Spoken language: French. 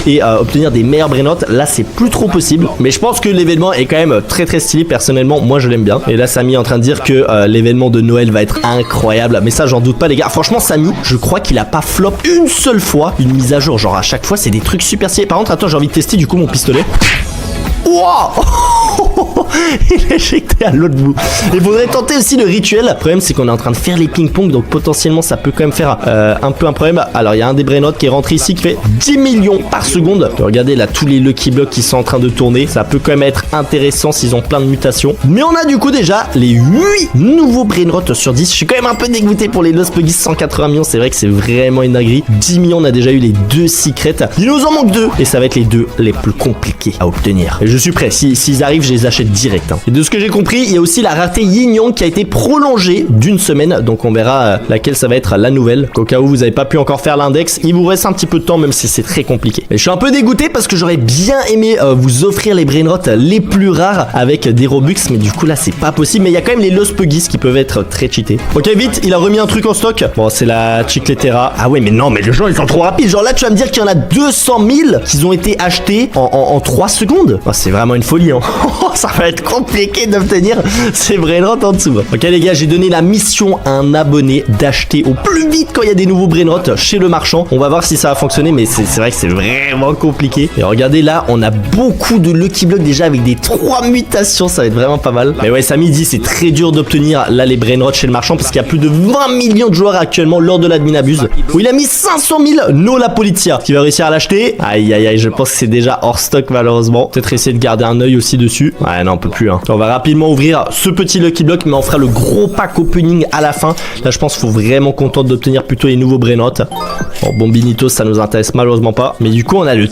et obtenir des meilleurs brainrots. Là c'est plus trop possible, mais je pense que l'événement est quand même très très stylé. Personnellement moi je l'aime bien. Et là Samy est en train de dire que l'événement de Noël va être incroyable, mais ça j'en doute pas les gars. Franchement Samy, je crois qu'il a pas flop une seule fois une mise à jour, genre à chaque fois c'est des trucs super stylés. Par contre attends, j'ai envie de tester du coup mon pistolet. Wow. Il est éjecté à l'autre bout. Il faudrait tenter aussi le rituel. Le problème c'est qu'on est en train de faire les ping-pong, donc potentiellement ça peut quand même faire un peu un problème. Alors il y a un des brainots qui est rentré ici qui fait 10 millions par seconde. Regardez là tous les Lucky Blocks qui sont en train de tourner. Ça peut quand même être intéressant s'ils ont plein de mutations. Mais on a du coup déjà les 8 nouveaux brainots sur 10. Je suis quand même un peu dégoûté pour les Lost Puggies. 180 millions, c'est vrai que c'est vraiment une dinguerie. 10 millions, on a déjà eu les 2 secrets. Il nous en manque 2 et ça va être les 2 les plus compliqués à obtenir. Et je suis prêt, s'ils arrivent je les achète direct. Et de ce que j'ai compris, il y a aussi la rareté Yin Yang qui a été prolongée d'une semaine. Donc on verra laquelle ça va être la nouvelle. Au cas où vous n'avez pas pu encore faire l'index, il vous reste un petit peu de temps même si c'est très compliqué. Mais je suis un peu dégoûté parce que j'aurais bien aimé vous offrir les brainrots les plus rares avec des Robux. Mais du coup là c'est pas possible. Mais il y a quand même les Lost Puggies qui peuvent être très cheatés. Ok vite, il a remis un truc en stock. Bon c'est la Chicletera. Ah ouais mais non mais les gens ils sont trop rapides. Genre là tu vas me dire qu'il y en a 200 000 qui ont été achetés en 3 secondes. Oh, c'est vraiment une folie hein. Ça va être compliqué d'obtenir ces brainrots en dessous. Ok les gars, j'ai donné la mission à un abonné d'acheter au plus vite quand il y a des nouveaux brainrots chez le marchand. On va voir si ça va fonctionner, mais c'est vrai que c'est vraiment compliqué. Et regardez là, on a beaucoup de Lucky Blocks déjà avec des 3 mutations, ça va être vraiment pas mal. Mais ouais, Samy dit c'est très dur d'obtenir là les brainrots chez le marchand parce qu'il y a plus de 20 millions de joueurs actuellement lors de l'admin abuse où il a mis 500 000 no la polizia. Qui va réussir à l'acheter? Aïe aïe aïe, je pense que c'est déjà hors stock malheureusement. Peut-être essayer de garder un œil aussi dessus. Ouais non, on peut plus hein. On va rapidement ouvrir ce petit Lucky Block, mais on fera le gros pack opening à la fin. Là je pense qu'il faut vraiment contenter d'obtenir plutôt les nouveaux brainots. Bon Bombinitos ça nous intéresse malheureusement pas, mais du coup on a le